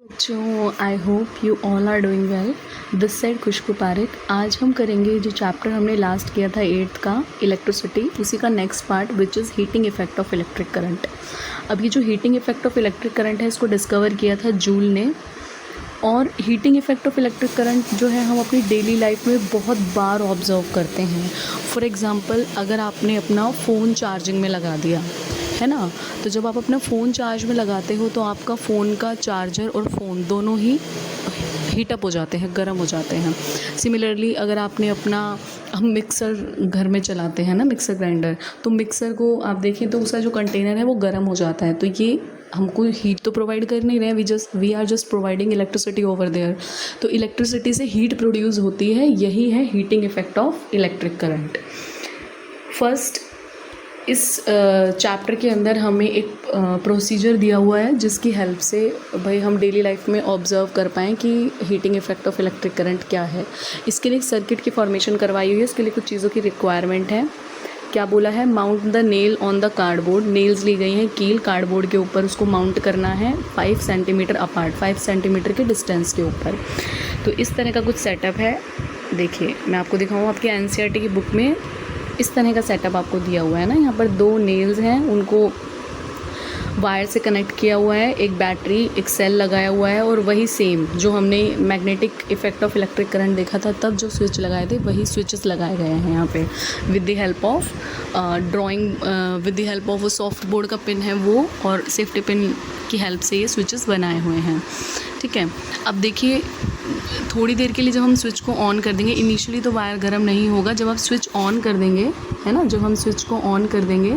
बच्चों, I hope you all are doing well. This side Khushboo Pareek. आज हम करेंगे जो चैप्टर हमने लास्ट किया था 8th का इलेक्ट्रिसिटी, उसी का next part which is heating effect of electric current. अब ये जो heating effect of electric current है इसको डिस्कवर किया था जूल ने। और heating effect of electric current जो है हम अपनी डेली लाइफ में बहुत बार ऑब्जर्व करते हैं। फॉर एग्ज़ाम्पल, अगर आपने अपना फ़ोन चार्जिंग में लगा दिया है ना, तो जब आप अपना फ़ोन चार्ज में लगाते हो तो आपका फ़ोन का चार्जर और फ़ोन दोनों ही हीटअप हो जाते हैं, गर्म हो जाते हैं। सिमिलरली अगर आपने अपना, हम मिक्सर घर में चलाते हैं ना, मिक्सर ग्राइंडर, तो मिक्सर को आप देखें तो उसका जो कंटेनर है वो गर्म हो जाता है। तो ये हमको हीट तो प्रोवाइड कर नहीं रहे, we are just providing electricity over there. तो इलेक्ट्रिसिटी से हीट प्रोड्यूस होती है, यही है heating effect of electric current. First, इस चैप्टर के अंदर हमें एक प्रोसीजर दिया हुआ है जिसकी हेल्प से भाई हम डेली लाइफ में ऑब्जर्व कर पाएँ कि heating effect of electric current क्या है। इसके लिए एक सर्किट की फॉर्मेशन करवाई हुई है। इसके लिए कुछ चीज़ों की रिक्वायरमेंट है। क्या बोला है? Mount the nail on the cardboard. Nails ली गई हैं कील कार्डबोर्ड के ऊपर, उसको माउंट करना है 5 सेंटीमीटर अपार्ट, 5 सेंटीमीटर के डिस्टेंस के ऊपर। तो इस तरह का कुछ सेटअप है। देखिए मैं आपको दिखाऊँ, आपके एनसीईआरटी की बुक में इस तरह का सेटअप आपको दिया हुआ है ना। यहाँ पर 2 नेल्स हैं, उनको वायर से कनेक्ट किया हुआ है, एक बैटरी, एक सेल लगाया हुआ है, और वही सेम जो हमने magnetic effect of electric current देखा था तब जो स्विच लगाए थे वही स्विचेस लगाए गए हैं यहाँ पे with the help of with the help of वो सॉफ्ट बोर्ड का पिन है वो, और सेफ्टी पिन की हेल्प से ये स्विचेस बनाए हुए हैं। ठीक है, अब देखिए थोड़ी देर के लिए जब हम स्विच को ऑन कर देंगे, इनिशियली तो वायर गर्म नहीं होगा। जब आप स्विच ऑन कर देंगे, है ना, जब हम स्विच को ऑन कर देंगे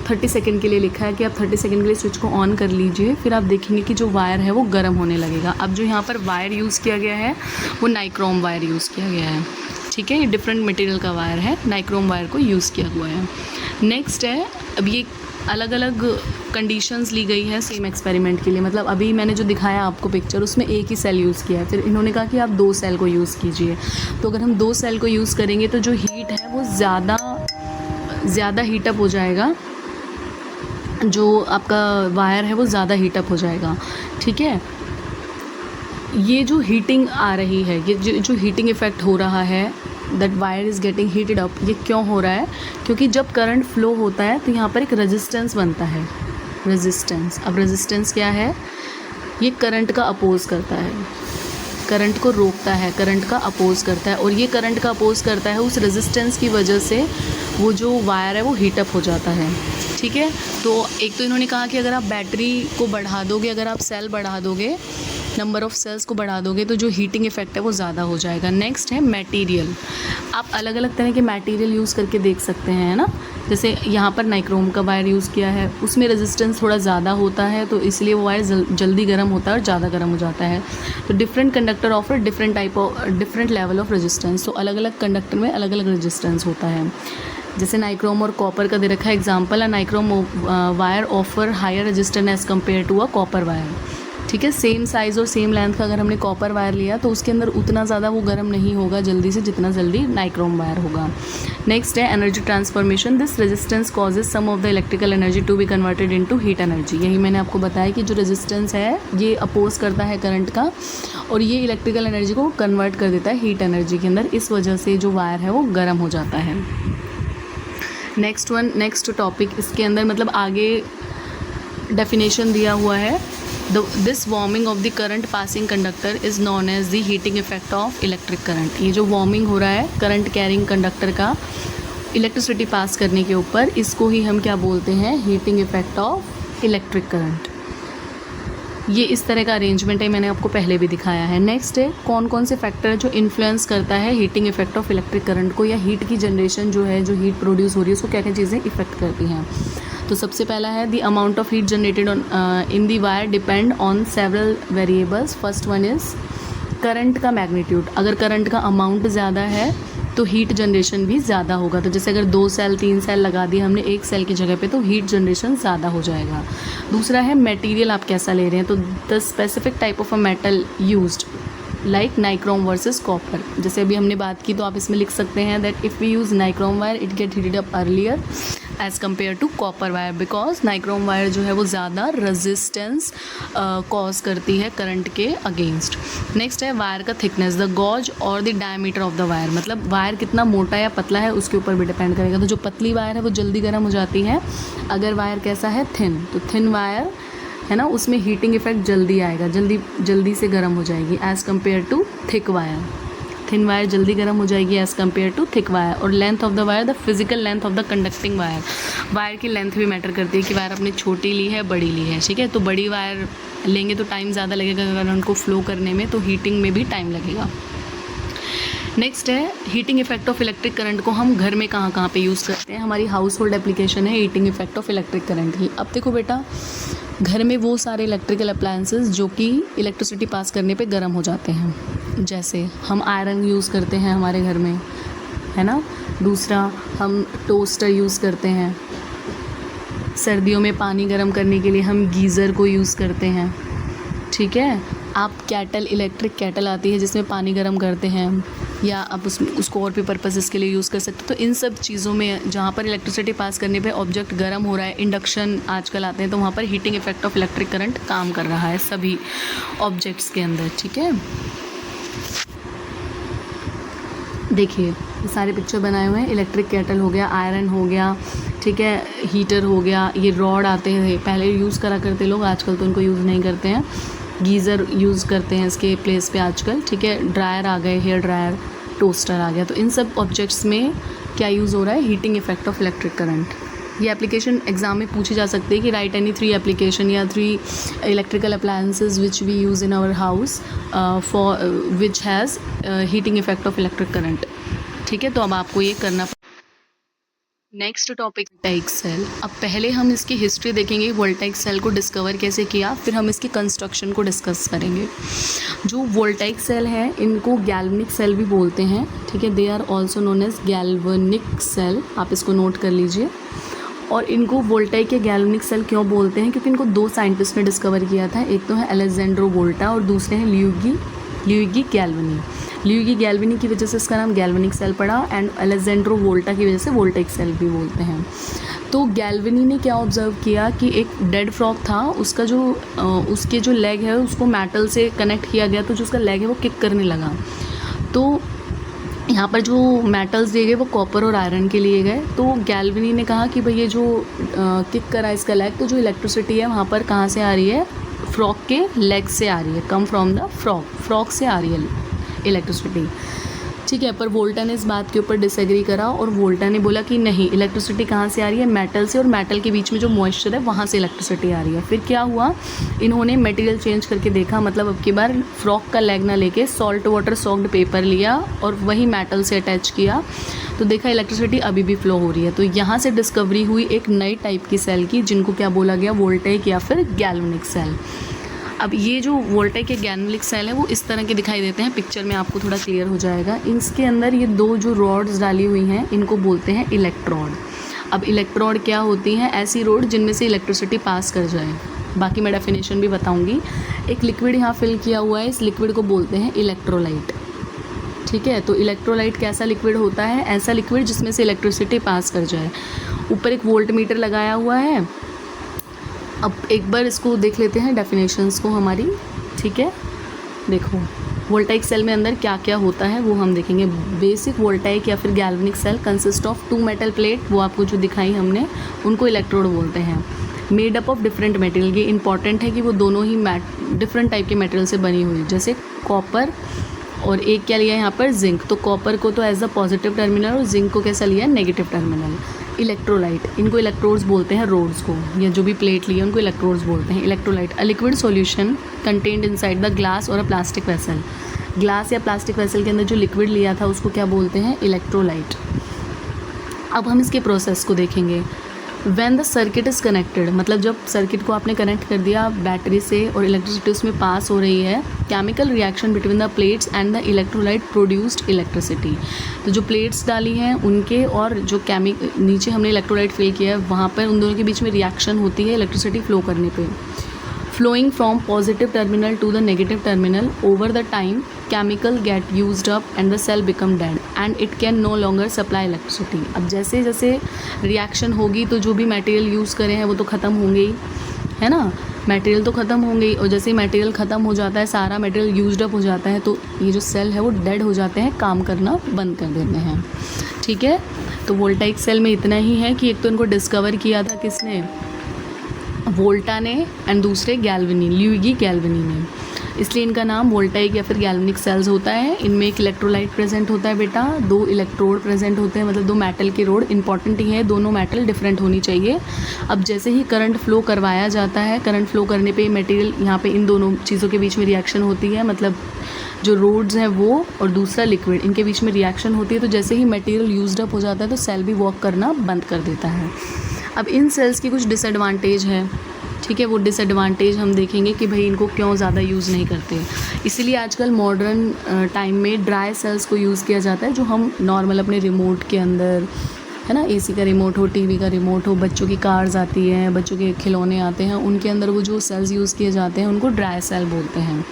30 सेकंड के लिए लिखा है कि आप 30 सेकंड के लिए स्विच को ऑन कर लीजिए, फिर आप देखेंगे कि जो वायर है वो गर्म होने लगेगा। अब जो यहाँ पर वायर यूज़ किया गया है वो नाइक्रोम वायर यूज़ किया गया है। ठीक है, ये डिफरेंट मटेरियल का वायर है, नाइक्रोम वायर को यूज़ किया हुआ है। नेक्स्ट है, अब ये अलग अलग कंडीशंस ली गई है सेम एक्सपेरिमेंट के लिए। मतलब अभी मैंने जो दिखाया आपको पिक्चर, उसमें एक ही सेल यूज़ किया है, फिर इन्होंने कहा कि आप 2 सेल को यूज़ कीजिए। तो अगर हम 2 सेल को यूज़ करेंगे तो जो हीट है वो ज़्यादा हीटअप हो जाएगा, जो आपका वायर है वो ज़्यादा हीटअप हो जाएगा। ठीक है, ये जो हीटिंग आ रही है, ये जो हीटिंग इफ़ेक्ट हो रहा है, that wire is getting heated up, ये क्यों हो रहा है? क्योंकि जब करंट फ्लो होता है तो यहाँ पर एक रेजिस्टेंस बनता है, रेजिस्टेंस। अब रेजिस्टेंस क्या है? ये करंट का अपोज़ करता है, करंट को रोकता है, करंट का अपोज़ करता है, और ये करंट का अपोज़ करता है, उस रेजिस्टेंस की वजह से वो जो वायर है वो हीटअप हो जाता है। ठीक है, तो एक तो इन्होंने कहा कि अगर आप बैटरी को बढ़ा दोगे, अगर आप सेल बढ़ा दोगे, नंबर ऑफ़ सेल्स को बढ़ा दोगे, तो जो हीटिंग इफ़ेक्ट है वो ज़्यादा हो जाएगा। नेक्स्ट है मटेरियल। आप अलग अलग तरह के मटेरियल यूज़ करके देख सकते हैं, है ना। जैसे यहाँ पर नाइक्रोम का वायर यूज़ किया है, उसमें रेजिस्टेंस थोड़ा ज़्यादा होता है, तो इसलिए वो वायर जल्दी गर्म होता है और ज़्यादा गर्म हो जाता है। तो different conductor offer different level of resistance. तो अलग अलग कंडक्टर में अलग अलग रेजिस्टेंस होता है। जैसे नाइक्रोम और कॉपर का दे रखा है example, a nichrome wire offer higher resistance as compare to a copper wire. ठीक है, सेम साइज़ और सेम लेंथ का अगर हमने कॉपर वायर लिया तो उसके अंदर उतना ज़्यादा वो गर्म नहीं होगा जल्दी से, जितना जल्दी नाइक्रोम वायर होगा। नेक्स्ट है energy transformation. This resistance causes some of the electrical energy to be converted into heat energy. यही मैंने आपको बताया कि जो रेजिस्टेंस है ये अपोज करता है करंट का, और ये इलेक्ट्रिकल एनर्जी को कन्वर्ट कर देता है हीट एनर्जी के अंदर। इस वजह से जो वायर है वो गर्म हो जाता है। नेक्स्ट टॉपिक इसके अंदर मतलब आगे डेफिनेशन दिया हुआ है। This warming of the current passing conductor is known as the heating effect of electric current. ये जो वार्मिंग हो रहा है करंट कैरिंग कंडक्टर का इलेक्ट्रिसिटी पास करने के ऊपर, इसको ही हम क्या बोलते हैं? Heating effect of electric current. ये इस तरह का अरेंजमेंट है, मैंने आपको पहले भी दिखाया है। नेक्स्ट है कौन कौन से फैक्टर है जो इन्फ्लुएंस करता है heating effect of electric current को, या हीट की जनरेशन जो है, जो हीट प्रोड्यूस हो रही है उसको क्या क्या चीज़ें इफेक्ट करती हैं। तो सबसे पहला है the amount of heat generated in the wire depend on several variables. First one is current का मैग्नीट्यूड। अगर करंट का अमाउंट ज़्यादा है तो हीट जनरेशन भी ज़्यादा होगा। तो जैसे अगर 2 सेल 3 सेल लगा दिए हमने एक सेल की जगह पे, तो हीट जनरेशन ज़्यादा हो जाएगा। दूसरा है मटेरियल आप कैसा ले रहे हैं। तो the specific type of a metal used, like nichrome versus copper. जैसे अभी हमने बात की, तो आप इसमें लिख सकते हैं that if we use nichrome wire it get heated up earlier as compare to copper wire, because nichrome wire जो है वो ज़्यादा रेजिस्टेंस कॉज करती है करंट के अगेंस्ट। नेक्स्ट है वायर का थिकनेस, द गॉज और the diameter of the wire, मतलब वायर कितना मोटा या पतला है उसके ऊपर भी डिपेंड करेगा। तो जो पतली वायर है वो जल्दी गर्म हो जाती है, अगर वायर कैसा है थिन, तो थिन वायर है ना उसमें हीटिंग इफेक्ट जल्दी आएगा, जल्दी से गर्म हो जाएगी as compare to thick wire. Thin wire जल्दी गर्म हो जाएगी as compare to thick wire. और length of the wire, the physical length of the conducting wire, wire की लेंथ भी मैटर करती है कि वायर अपने छोटी ली है बड़ी ली है, ठीक है। तो बड़ी वायर लेंगे तो टाइम ज़्यादा लगेगा करंट को फ्लो करने में, तो हीटिंग में भी टाइम लगेगा। नेक्स्ट है heating effect of electric current को हम घर में कहाँ कहाँ पे यूज़ करते हैं। हमारी हाउस होल्ड एप्लीकेशन है heating effect of electric current की। अब देखो बेटा, घर में वो सारे इलेक्ट्रिकल अप्लायंसेस जो कि इलेक्ट्रिसिटी पास करने पे गर्म हो जाते हैं, जैसे हम आयरन यूज़ करते हैं हमारे घर में, है ना। दूसरा हम टोस्टर यूज़ करते हैं, सर्दियों में पानी गर्म करने के लिए हम गीज़र को यूज़ करते हैं, ठीक है। आप कैटल, इलेक्ट्रिक कैटल आती है जिसमें पानी गर्म करते हैं, या आप उसको और भी पर्पसेस के लिए यूज़ कर सकते हो। तो इन सब चीज़ों में जहाँ पर इलेक्ट्रिसिटी पास करने पे ऑब्जेक्ट गर्म हो रहा है, इंडक्शन आजकल आते हैं, तो वहाँ पर heating effect of electric current काम कर रहा है सभी ऑब्जेक्ट्स के अंदर, ठीक है। देखिए ये सारे पिक्चर बनाए हुए हैं, इलेक्ट्रिक केटल हो गया, आयरन हो गया, ठीक है, हीटर हो गया, ये रॉड आते हैं पहले यूज़ करा करते लोग, आजकल तो उनको यूज़ नहीं करते हैं। गीज़र यूज़ करते हैं इसके प्लेस पे आजकल, ठीक है। ड्रायर आ गए, हेयर ड्रायर, टोस्टर आ गया। तो इन सब ऑब्जेक्ट्स में क्या यूज़ हो रहा है, heating effect of electric current. ये एप्लीकेशन एग्जाम में पूछी जा सकती है कि राइट एनी 3 एप्लीकेशन या 3 electrical appliances which we use in our house for which has heating effect of electric current, ठीक है। तो अब आपको ये करना। Next topic voltaic cell. अब पहले हम इसकी हिस्ट्री देखेंगे, वोल्टाइक सेल को डिस्कवर कैसे किया, फिर हम इसकी कंस्ट्रक्शन को डिस्कस करेंगे। जो वोल्टाइक सेल है इनको गैल्वेनिक सेल भी बोलते हैं, ठीक है। They are also known as galvanic cell, आप इसको नोट कर लीजिए। और इनको वोल्टाइक या गैल्वेनिक सेल क्यों बोलते हैं, क्योंकि इनको 2 साइंटिस्ट ने डिस्कवर किया था, एक तो है अलेक्जेंड्रो वोल्टा और दूसरे हैं ल्यूइगी गैल्वेनी। ल्यूइगी गैल्वेनी की वजह से इसका नाम गैल्वेनिक सेल पड़ा, एंड अलेक्जेंड्रो वोल्टा की वजह से वोल्टाइक सेल भी बोलते हैं। तो गैल्वेनी ने क्या ऑब्जर्व किया कि एक डेड फ्रॉग था, उसका जो उसके जो लेग है उसको मेटल से कनेक्ट किया गया, तो जो उसका लेग है वो किक करने लगा। तो यहाँ पर जो मेटल्स दिए गए वो कॉपर और आयरन के लिए गए। तो गैल्वेनी ने कहा कि भाई ये जो किक करा इसका लेग, तो जो इलेक्ट्रिसिटी है वहाँ पर कहाँ से आ रही है, फ्रॉग के लेग से आ रही है, कम फ्रॉम द फ्रॉग से आ रही है इलेक्ट्रिसिटी, ठीक है। पर वोल्टा ने इस बात के ऊपर डिसएग्री करा और वोल्टा ने बोला कि नहीं, इलेक्ट्रिसिटी कहाँ से आ रही है, मेटल से, और मेटल के बीच में जो मॉइस्चर है वहाँ से इलेक्ट्रिसिटी आ रही है। फिर क्या हुआ, इन्होंने मटेरियल चेंज करके देखा, मतलब अब की बार फ्रॉग का लेग ना लेके सॉल्ट वाटर सॉक्ड पेपर लिया और वही मेटल से अटैच किया, तो देखा इलेक्ट्रिसिटी अभी भी फ्लो हो रही है। तो यहाँ से डिस्कवरी हुई एक नई टाइप की सेल की, जिनको क्या बोला गया, वोल्टाइक या फिर गैल्वेनिक सेल। अब ये जो वोल्टाइक या गैल्वेनिक सेल है वो इस तरह के दिखाई देते हैं, पिक्चर में आपको थोड़ा क्लियर हो जाएगा। इसके अंदर ये 2 जो रॉड्स डाली हुई हैं इनको बोलते हैं इलेक्ट्रोड। अब इलेक्ट्रोड क्या होती हैं, ऐसी रोड जिनमें से इलेक्ट्रिसिटी पास कर जाए। बाकी मैं डेफिनेशन भी बताऊंगी। एक लिक्विड यहाँ फिल किया हुआ है, इस लिक्विड को बोलते हैं इलेक्ट्रोलाइट, ठीक है। तो इलेक्ट्रोलाइट कैसा लिक्विड होता है, ऐसा लिक्विड जिसमें से इलेक्ट्रिसिटी पास कर जाए। ऊपर एक वोल्ट मीटर लगाया हुआ है। अब एक बार इसको देख लेते हैं डेफिनेशंस को हमारी, ठीक है। देखो वोल्टाइक सेल में अंदर क्या क्या होता है वो हम देखेंगे। बेसिक वोल्टाइक या फिर galvanic cell consist of 2 metal plate, वो आपको जो दिखाई हमने, उनको इलेक्ट्रोड बोलते हैं। Made up of different material, ये इंपॉर्टेंट है कि वो दोनों ही डिफरेंट टाइप के मटेरियल से बनी हुई, जैसे कॉपर और एक क्या लिया यहाँ पर जिंक। तो कॉपर को तो एज अ पॉजिटिव टर्मिनल और जिंक को कैसा लिया, नेगेटिव टर्मिनल। इलेक्ट्रोलाइट, इनको इलेक्ट्रोड्स बोलते हैं, रोड्स को, या जो भी प्लेट लिए उनको इलेक्ट्रोड्स बोलते हैं। Electrolyte, a liquid solution contained inside the glass और अ प्लास्टिक वेसल। ग्लास या प्लास्टिक वेसल के अंदर जो लिक्विड लिया था उसको क्या बोलते हैं, इलेक्ट्रोलाइट। अब हम इसके प्रोसेस को देखेंगे। When the circuit is connected, मतलब जब सर्किट को आपने कनेक्ट कर दिया बैटरी से और इलेक्ट्रिसिटी उसमें पास हो रही है, chemical reaction between the plates and the electrolyte produced electricity. तो जो प्लेट्स डाली हैं उनके और जो नीचे हमने इलेक्ट्रोलाइट फिल किया है वहाँ पर उन दोनों के बीच में रिएक्शन होती है इलेक्ट्रिसिटी फ्लो करने पे। Flowing from positive terminal to the negative terminal, over the time chemical get used up and the cell become dead and it can no longer supply electricity. अब जैसे जैसे रिएक्शन होगी तो जो भी मटेरियल यूज़ करे हैं वो तो ख़त्म होंगे ही, है ना, मटेरियल तो ख़त्म होंगे ही। और जैसे ही मटेरियल ख़त्म हो जाता है, सारा मटेरियल यूज्ड अप हो जाता है, तो ये जो सेल है वो डेड हो जाते हैं, काम करना बंद कर देते हैं। ठीक है, तो वोल्टाइक सेल में इतना ही है कि एक तो इनको डिस्कवर किया था किसने, वोल्टा ने, एंड दूसरे गैल्वेनी, ल्यूइगी गैल्वेनी ने, इसलिए इनका नाम वोल्टाइक या फिर गैल्वेनिक सेल्स होता है। इनमें एक इलेक्ट्रोलाइट प्रेजेंट होता है बेटा, 2 इलेक्ट्रोड प्रेजेंट होते हैं, मतलब 2 मेटल के रोड। इंपॉर्टेंट ही है, दोनों मेटल डिफरेंट होनी चाहिए। अब जैसे ही करंट फ्लो करवाया जाता है, करंट फ्लो करने पे मटेरियल यहाँ पे इन दोनों चीज़ों के बीच में रिएक्शन होती है, मतलब जो रोड्स हैं वो और दूसरा लिक्विड, इनके बीच में रिएक्शन होती है। तो जैसे ही मटेरियल यूज्ड अप हो जाता है तो सेल भी वर्क करना बंद कर देता है। अब इन सेल्स की कुछ डिसएडवांटेज है, ठीक है, वो डिसएडवांटेज हम देखेंगे कि भाई इनको क्यों ज़्यादा यूज़ नहीं करते। इसीलिए आजकल मॉडर्न टाइम में ड्राई सेल्स को यूज़ किया जाता है, जो हम नॉर्मल अपने रिमोट के अंदर, है ना, एसी का रिमोट हो, टीवी का रिमोट हो, बच्चों की कार्स आती हैं, बच्चों के खिलौने आते हैं, उनके अंदर वो जो सेल्स यूज़ किए जाते हैं उनको ड्राई सेल बोलते हैं।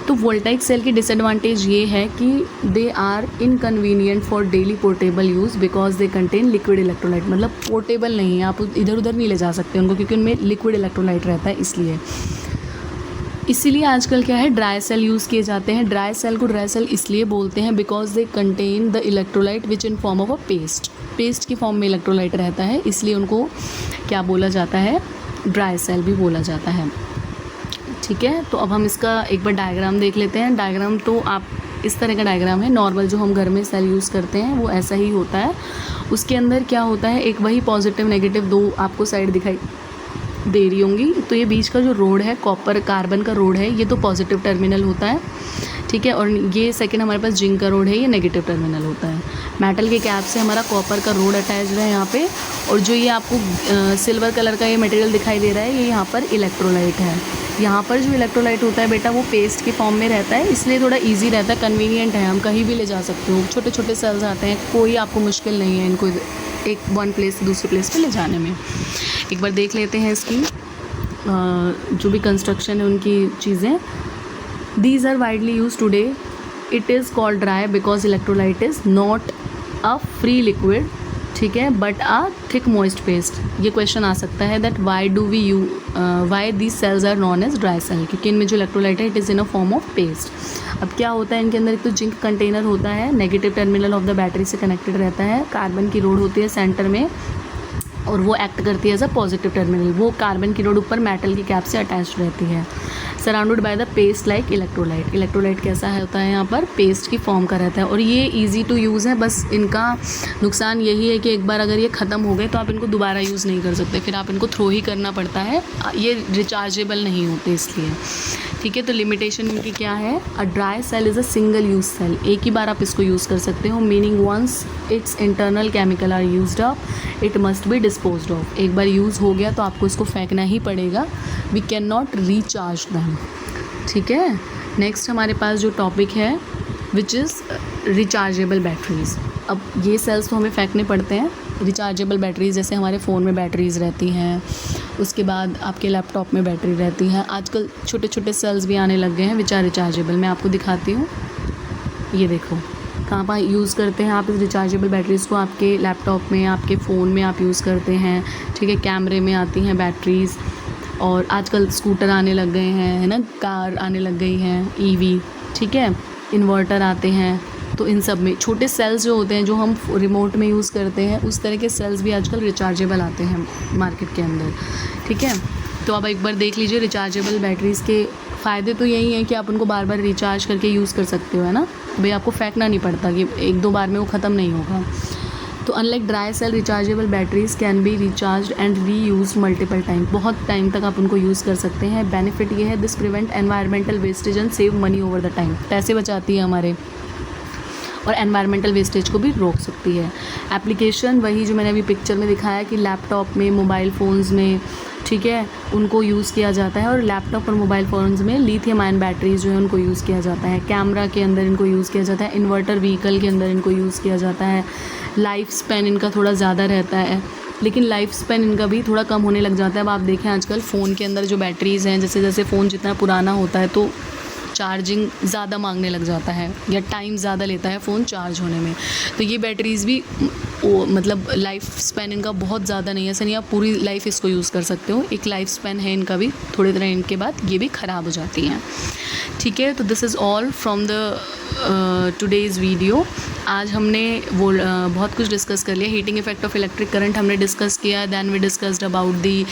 तो वोल्टाइक सेल की डिसएडवांटेज ये है कि they are inconvenient for daily portable use because they contain liquid electrolyte, मतलब पोर्टेबल नहीं है, आप इधर उधर नहीं ले जा सकते उनको, क्योंकि उनमें लिक्विड इलेक्ट्रोलाइट रहता है। इसीलिए आजकल क्या है, ड्राई सेल यूज़ किए जाते हैं। ड्राई सेल को ड्राई सेल इसलिए बोलते हैं because they contain the electrolyte which in form of a paste की फॉर्म में इलेक्ट्रोलाइट रहता है, इसलिए उनको क्या बोला जाता है, ड्राई सेल भी बोला जाता है। ठीक है, तो अब हम इसका एक बार डायग्राम देख लेते हैं। डायग्राम तो आप इस तरह का डायग्राम है, नॉर्मल जो हम घर में सेल यूज़ करते हैं वो ऐसा ही होता है। उसके अंदर क्या होता है, एक वही पॉजिटिव नेगेटिव 2 आपको साइड दिखाई दे रही होंगी। तो ये बीच का जो रोड है, कॉपर कार्बन का रोड है, ये तो पॉजिटिव टर्मिनल होता है, ठीक है, और ये सेकंड हमारे पास जिंक का रोड है, ये नेगेटिव टर्मिनल होता है। मेटल के कैप से हमारा कॉपर का रोड अटैच्ड है यहाँ पे, और जो ये आपको सिल्वर कलर का ये मटेरियल दिखाई दे रहा है, ये यहाँ पर इलेक्ट्रोलाइट है। यहाँ पर जो इलेक्ट्रोलाइट होता है बेटा वो पेस्ट के फॉर्म में रहता है, इसलिए थोड़ा ईजी रहता है, कन्वीनियंट है, हम कहीं भी ले जा सकते हो। छोटे छोटे सेल्स आते हैं, कोई आपको मुश्किल नहीं है इनको एक वन प्लेस से दूसरे प्लेस पे ले जाने में। एक बार देख लेते हैं इसकी जो भी कंस्ट्रक्शन है उनकी चीज़ें। These are widely used today. It is called dry because electrolyte is not a free liquid, ठीक है, but a thick moist paste. ये क्वेश्चन आ सकता है that why these cells are known as dry cell, क्योंकि इनमें जो electrolyte है it is in a form of paste. अब क्या होता है इनके अंदर, एक तो जिंक कंटेनर होता है, negative terminal of the battery से कनेक्टेड रहता है, कार्बन की रोड होती है सेंटर में और वो एक्ट करती है एज अ पॉजिटिव टर्मिनल, वो कार्बन की रोड ऊपर मेटल की कैप से अटैच्ड रहती है, surrounded by the paste like electrolyte. Electrolyte कैसा है होता है यहाँ पर, पेस्ट की फॉर्म का रहता है, और ये इजी टू यूज़ है। बस इनका नुकसान यही है कि एक बार अगर ये ख़त्म हो गए तो आप इनको दोबारा यूज़ नहीं कर सकते, फिर आप इनको थ्रो ही करना पड़ता है, ये रिचार्जेबल नहीं होते इसलिए, ठीक है। तो लिमिटेशन इनकी क्या है, a dry cell is a single use cell, एक ही बार आप इसको यूज़ कर सकते हो, meaning once its internal chemical are used up it must be disposed of. एक बार यूज़ हो गया तो आपको इसको फेंकना ही पड़ेगा, we can not recharge them, ठीक है। नेक्स्ट हमारे पास जो टॉपिक है विच इज़ रिचार्जेबल बैटरीज़। अब ये सेल्स तो हमें फेंकने पड़ते हैं, रिचार्जेबल बैटरीज़ जैसे हमारे फ़ोन में बैटरीज़ रहती हैं, उसके बाद आपके लैपटॉप में बैटरी रहती है, आजकल छोटे छोटे सेल्स भी आने लग गए हैं विच आर रिचार्जेबल। मैं आपको दिखाती हूँ, ये देखो कहाँ पर यूज़ करते हैं आप इस रिचार्जेबल बैटरीज़ को, आपके लैपटॉप में, आपके फ़ोन में आप यूज़ करते हैं, ठीक है, कैमरे में आती हैं बैटरीज़, और आजकल स्कूटर आने लग गए हैं, है ना, कार आने लग गई हैं, ईवी, ठीक है, इन्वर्टर आते हैं। तो इन सब में छोटे सेल्स जो होते हैं जो हम रिमोट में यूज़ करते हैं, उस तरह के सेल्स भी आजकल रिचार्जेबल आते हैं मार्केट के अंदर, ठीक है। तो अब एक बार देख लीजिए रिचार्जेबल बैटरीज़ के फ़ायदे तो यही हैं कि आप उनको बार बार रिचार्ज करके यूज़ कर सकते हो, है ना, भाई आपको फेंकना नहीं पड़ता कि एक दो बार में वो ख़त्म नहीं होगा। तो unlike dry cell rechargeable batteries can be recharge and reuse multiple time, बहुत टाइम तक आप उनको यूज़ कर सकते हैं। बेनिफिट ये है this prevent environmental wastage and save money over the time, पैसे बचाती है हमारे और एनवायरमेंटल वेस्टेज को भी रोक सकती है। एप्लीकेशन वही जो मैंने अभी पिक्चर में दिखाया कि लैपटॉप में, मोबाइल फ़ोन्स में, ठीक है, उनको यूज़ किया जाता है, और लैपटॉप और मोबाइल फ़ोन्स में लिथियम आयन बैटरीज जो है उनको यूज़ किया जाता है, कैमरा के अंदर इनको यूज़ किया जाता है, इन्वर्टर व्हीकल के अंदर इनको यूज़ किया जाता है। लाइफ स्पैन इनका थोड़ा ज़्यादा रहता है, लेकिन लाइफ स्पैन इनका भी थोड़ा कम होने लग जाता है। अब आप देखें आजकल फ़ोन के अंदर जो बैटरीज़ हैं, जैसे जैसे फ़ोन जितना पुराना होता है तो चार्जिंग ज़्यादा मांगने लग जाता है या टाइम ज़्यादा लेता है फ़ोन चार्ज होने में। तो ये बैटरीज़ भी मतलब लाइफ स्पैन इनका बहुत ज़्यादा नहीं है, ऐसा नहीं आप पूरी लाइफ इसको यूज़ कर सकते हो, एक लाइफ स्पैन है इनका भी, थोड़ी देर इनके बाद ये भी ख़राब हो जाती हैं। ठीक है, तो this is all from the today's video. आज हमने वो बहुत कुछ डिस्कस कर लिया। Heating effect of electric current हमने डिस्कस किया, then we discussed about the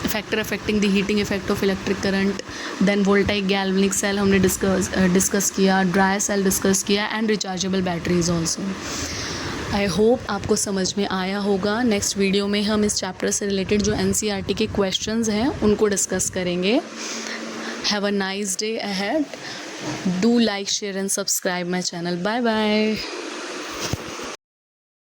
factor affecting the heating effect of electric current, then voltaic galvanic cell हमने डिस्कस किया, ड्राई सेल डिस्कस किया, and rechargeable batteries also. I hope आपको समझ में आया होगा। नेक्स्ट वीडियो में हम इस चैप्टर से रिलेटेड जो NCERT के क्वेश्चंस हैं उनको डिस्कस करेंगे। Have a nice day ahead. Do like, share and subscribe my channel. Bye bye.